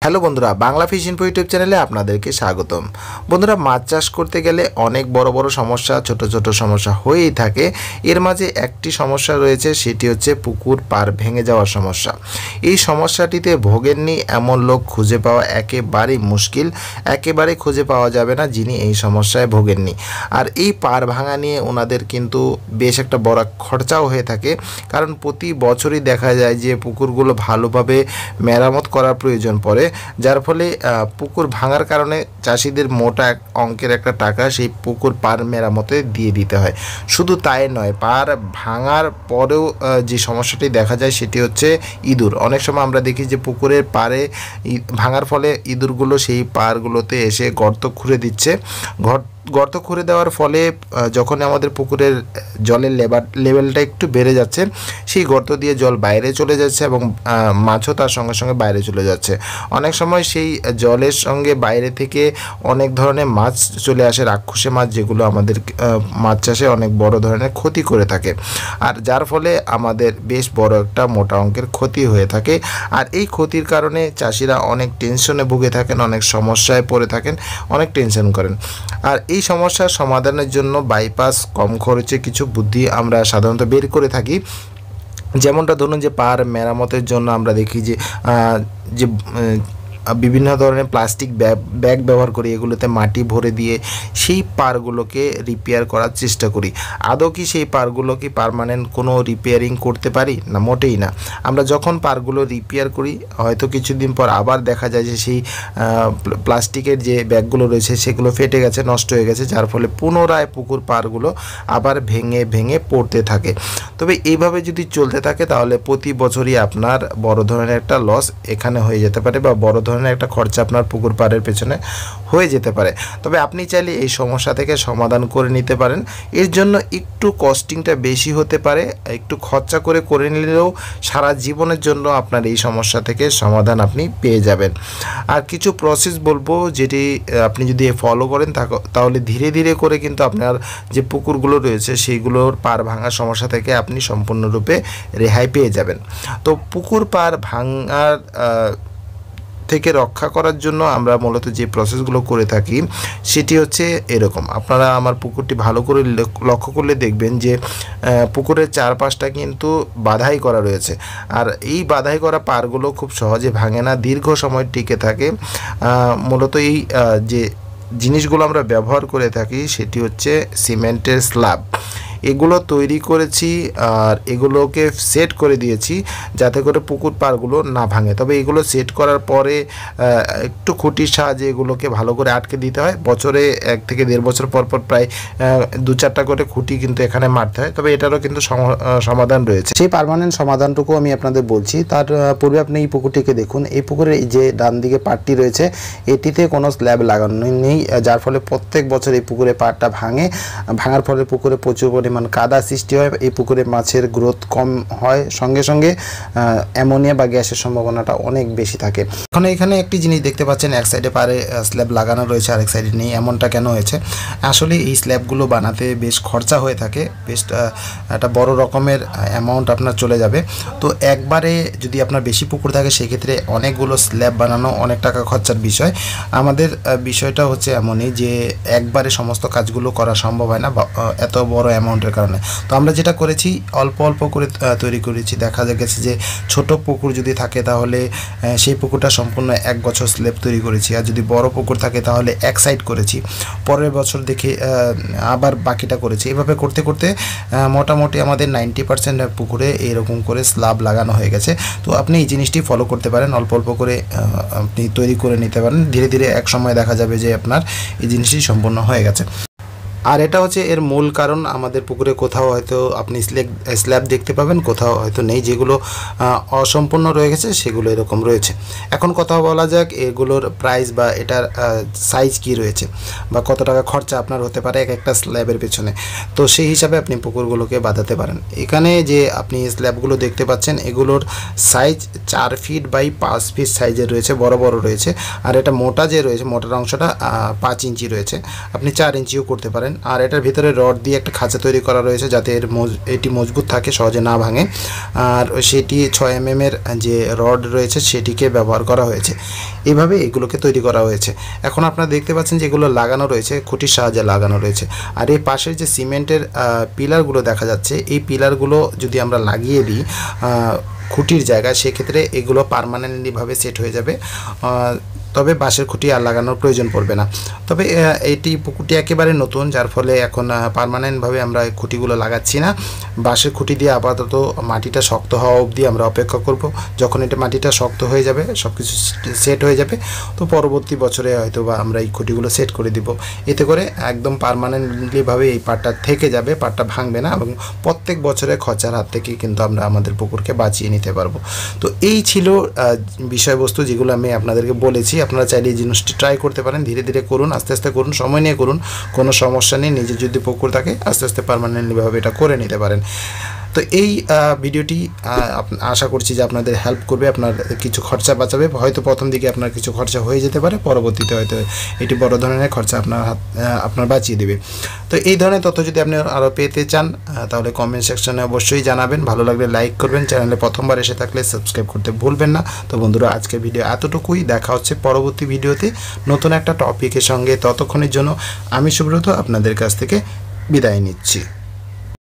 Hello বন্ধুরা, Bangla fish info YouTube চ্যানেলে আপনাদেরকে স্বাগতম। বন্ধুরা, মাছ চাষ করতে গেলে অনেক বড় বড় সমস্যা, ছোট ছোট সমস্যা হয়েই থাকে। এর মাঝে একটি সমস্যা রয়েছে, সেটি হচ্ছে পুকুর পাড় ভেঙে যাওয়ার সমস্যা। এই সমস্যাটিতে ভোগেননি এমন লোক খুঁজে পাওয়া একেবারেই মুশকিল, একেবারে খুঁজে পাওয়া যাবে না যিনি এই সমস্যায় ভোগেননি। আর এই পাড় ভাঙা নিয়ে ওনাদের কিন্তু বেশ একটা বড় খরচাও হয়ে থাকে, কারণ প্রতি বছরই দেখা যায় যে পুকুরগুলো ভালোভাবে মেরামত করার প্রয়োজন পড়ে, যার ফলে পুকুর ভাঙার কারণে চাষিদের মোটা অঙ্কের একটা টাকা সেই পুকুর পাড় মেরামতে দিয়ে দিতে হয়। শুধু তাই নয়, পাড় ভাঙার পরেও যে সমস্যাটি দেখা যায় সেটি হচ্ছে ইঁদুর। অনেক সময় আমরা দেখি যে পুকুরের পাড়ে ভাঙার ফলে ইঁদুরগুলো সেই পাড়গুলোতে এসে গর্ত খুঁড়ে দিচ্ছে। গর্ত খুঁড়ে দেওয়ার ফলে যখন আমাদের পুকুরের জলের লেভেলটা একটু বেড়ে যাচ্ছে, সেই গর্ত দিয়ে জল বাইরে চলে যাচ্ছে এবং মাছও তার সঙ্গে সঙ্গে বাইরে চলে যাচ্ছে। অনেক সময় সেই জলের সঙ্গে বাইরে থেকে অনেক ধরনের মাছ চলে আসে, রাক্ষসে মাছ, যেগুলো আমাদের মাছ চাষে অনেক বড় ধরনের ক্ষতি করে থাকে। আর যার ফলে আমাদের বেশ বড় একটা মোটা অঙ্কের ক্ষতি হয়ে থাকে। আর এই ক্ষতির কারণে চাষিরা অনেক টেনশনে ভুগে থাকেন, অনেক সমস্যায় পড়ে থাকেন, অনেক টেনশন করেন। আর এই সমস্যার সমাধানের জন্য বাইপাস কম খরচে কিছু বুদ্ধি আমরা সাধারণত বের করে থাকি। যেমনটা ধরুন যে পাড় মেরামতের জন্য আমরা দেখি যে বিভিন্ন ধরনের প্লাস্টিক ব্যাগ ব্যবহার করি, এগুলোতে মাটি ভরে দিয়ে সেই পাড়গুলোকে রিপেয়ার করার চেষ্টা করি। আদৌ কি সেই পাড়গুলো কি পার্মানেন্ট কোনো রিপেয়ারিং করতে পারি? না, মোটেই না। আমরা যখন পাড়গুলো রিপেয়ার করি, হয়তো কিছুদিন পর আবার দেখা যায় যে সেই প্লাস্টিকের যে ব্যাগগুলো রয়েছে সেগুলো ফেটে গেছে, নষ্ট হয়ে গেছে, যার ফলে পুনরায় পুকুর পাড়গুলো আবার ভেঙে ভেঙে পড়তে থাকে। তবে এইভাবে যদি চলতে থাকে তাহলে প্রতি বছরই আপনার বড় ধরনের একটা লস এখানে হয়ে যেতে পারে, বা বড় ধরনের একটা খরচা আপনার পুকুর পাড়ের পেছনে হয়ে যেতে পারে। তবে আপনি চাইলে এই সমস্যা থেকে সমাধান করে নিতে পারেন। এর জন্য একটু কস্টিংটা বেশি হতে পারে, একটু খরচা করে নিলেও সারা জীবনের জন্য আপনার এই সমস্যা থেকে সমাধান আপনি পেয়ে যাবেন। আর কিছু প্রসেস বলবো, যেটি আপনি যদি ফলো করেন তাহলে ধীরে ধীরে করে কিন্তু আপনার যে পুকুরগুলো রয়েছে সেইগুলোর পাড় ভাঙার সমস্যা থেকে আপনি সম্পূর্ণরূপে রেহাই পেয়ে যাবেন। তো পুকুর পাড় ভাঙার থেকে রক্ষা করার জন্য আমরা মূলত যে প্রসেসগুলো করে থাকি সেটি হচ্ছে এরকম। আপনারা আমার পুকুরটি ভালো করে লক্ষ্য করলে দেখবেন যে পুকুরের চারপাশটা কিন্তু বাধাই করা রয়েছে। আর এই বাধাই করা পাড়গুলো খুব সহজে ভাঙে না, দীর্ঘ সময় টিকে থাকে। মূলত এই যে জিনিসগুলো আমরা ব্যবহার করে থাকি সেটি হচ্ছে সিমেন্টের স্ল্যাব। এগুলো তৈরি করেছি আর এগুলোকে সেট করে দিয়েছি যাতে করে পুকুর পাড়গুলো না ভাঙে। তবে এগুলো সেট করার পরে একটু খুঁটির সাহায্যে এগুলোকে ভালো করে আটকে দিতে হয়। বছরে 1 থেকে 1.5 বছর পর পর প্রায় 2-4টা করে খুঁটি কিন্তু এখানে মারতে হয়। তবে এটারও কিন্তু সমাধান রয়েছে। সেই পার্মানেন্ট সমাধানটুকু আমি আপনাদের বলছি। তার পূর্বে আপনি এই পুকুরটিকে দেখুন। এই পুকুরের এই যে ডান দিকে পাড়টি রয়েছে এটিতে কোনো স্ল্যাব লাগানো নেই, যার ফলে প্রত্যেক বছর এই পুকুরে পাড়টা ভাঙার ফলে পুকুরে প্রচুর কাদা সৃষ্টি হয়। এই পুকুরে মাছের গ্রোথ কম হয়, সঙ্গে সঙ্গে অ্যামোনিয়া বা গ্যাসের সম্ভাবনাটা অনেক বেশি থাকে। এখন এখানে একটি জিনিস দেখতে পাচ্ছেন, এক সাইডে পারে স্ল্যাব লাগানো রয়েছে, আরেক সাইডে নেই। এমনটা কেন হয়েছে? আসলে এই স্ল্যাবগুলো বানাতে বেশ খরচা হয়ে থাকে, বেশ একটা বড় রকমের অ্যামাউন্ট আপনার চলে যাবে। তো একবারে যদি আপনার বেশি পুকুর থাকে সেক্ষেত্রে অনেকগুলো স্ল্যাব বানানো অনেক টাকা খরচার বিষয়। আমাদের বিষয়টা হচ্ছে এমনই যে একবারে সমস্ত কাজগুলো করা সম্ভব হয় না এত বড় অ্যামাউন্টের কারণে। তো আমরা যেটা করেছি, অল্প অল্প করে তৈরি করেছি। দেখা গেছে যে ছোট পুকুর যদি থাকে তাহলে সেই পুকুরটা সম্পূর্ণ 1 বছর স্ল্যাব তৈরি করেছি, আর যদি বড় পুকুর থাকে তাহলে এক সাইড করেছি, পরের বছর দেখে আবার বাকিটা করেছি। এভাবে করতে করতে মোটামুটি আমাদের 90% পুকুরে এরকম করে স্ল্যাব লাগানো হয়ে গেছে। তো আপনি এই জিনিসটি ফলো করতে পারেন, অল্প অল্প করে আপনি তৈরি করে নিতে পারেন। ধীরে ধীরে এক সময় দেখা যাবে যে আপনার এই জিনিসটি সম্পূর্ণ হয়ে গেছে। আর এটা হচ্ছে এর মূল কারণ। আমাদের পুকুরে কোথাও হয়তো আপনি স্ল্যাব দেখতে পাবেন, কোথাও হয়তো নেই। যেগুলো অসম্পূর্ণ রয়ে গেছে সেগুলো এরকম রয়েছে। এখন কথা বলা যাক এগুলোর প্রাইস বা এটার সাইজ কি রয়েছে বা কত টাকা খরচা আপনার হতে পারে এক একটা স্ল্যাবের পেছনে। তো সেই হিসাবে আপনি পুকুরগুলোকে বাঁধাতে পারেন। এখানে যে আপনি স্ল্যাবগুলো দেখতে পাচ্ছেন এগুলোর সাইজ 4 ফিট বাই 5 ফিট সাইজের রয়েছে, বড় বড় রয়েছে। আর এটা মোটা যে রয়েছে, মোটার অংশটা 5 ইঞ্চি রয়েছে। আপনি 4 ইঞ্চিও করতে পারেন, পাবেন। আর এটার ভিতরে রড দিয়ে একটা খাঁচা তৈরি করা রয়েছে যাতে এটি মজবুত থাকে, সহজে না ভাঙে। আর সেটি 6 mm এর যে রড রয়েছে সেটিকে ব্যবহার করা হয়েছে। এভাবে এগুলোকে তৈরি করা হয়েছে। এখন আপনারা দেখতে পাচ্ছেন যে এগুলো লাগানো রয়েছে, খুঁটির সাহায্যে লাগানো রয়েছে। আর এই পাশের যে সিমেন্টের পিলারগুলো দেখা যাচ্ছে, এই পিলারগুলো যদি আমরা লাগিয়ে দিই খুঁটির জায়গায়, সেক্ষেত্রে এগুলো পার্মানেন্টলিভাবে সেট হয়ে যাবে। তবে বাঁশের খুঁটি আর লাগানোর প্রয়োজন পড়বে না। তবে এটি পুকুরটি একেবারে নতুন, যার ফলে এখন পার্মানেন্টভাবে আমরা খুঁটিগুলো লাগাচ্ছি না। বাঁশের খুঁটি দিয়ে আপাতত মাটিটা শক্ত হওয়া অবধি আমরা অপেক্ষা করব। যখন এটা মাটিটা শক্ত হয়ে যাবে, সব কিছু সেট হয়ে যাবে, তো পরবর্তী বছরে হয়তো বা আমরা এই খুঁটিগুলো সেট করে দিব। এতে করে একদম পার্মানেন্টলিভাবে এই পাড়টা থেকে যাবে, পাড়টা ভাঙবে না, এবং প্রত্যেক বছরে খরচার হাত থেকে কিন্তু আমরা আমাদের পুকুরকে বাঁচিয়ে নিতে পারবো। তো এই ছিল বিষয়বস্তু যেগুলো আমি আপনাদেরকে বলেছি। আপনারা চাইলে এই জিনিসটি ট্রাই করতে পারেন, ধীরে ধীরে করুন, আস্তে আস্তে করুন, সময় নিয়ে করুন, কোনো সমস্যা নেই। নিজের যদি পুকুর থাকে আস্তে আস্তে পার্মানেন্টলিভাবে এটা করে নিতে পারেন। তো এই ভিডিওটি আশা করছি যে আপনাদের হেল্প করবে, আপনার কিছু খরচা বাঁচাবে। হয়তো প্রথম দিকে আপনার কিছু খরচা হয়ে যেতে পারে, পরবর্তীতে হয়তো এটি বড় ধরনের খরচা আপনার বাঁচিয়ে দেবে। তো এই ধরনের তথ্য যদি আপনি আরও পেতে চান তাহলে কমেন্ট সেকশনে অবশ্যই জানাবেন। ভালো লাগলে লাইক করবেন, চ্যানেলে প্রথমবার এসে থাকলে সাবস্ক্রাইব করতে ভুলবেন না। তো বন্ধুরা, আজকের ভিডিও এতটুকুই। দেখা হচ্ছে পরবর্তী ভিডিওতে নতুন একটা টপিকের সঙ্গে। ততক্ষণের জন্য আমি সুব্রত আপনাদের কাছ থেকে বিদায় নিচ্ছি।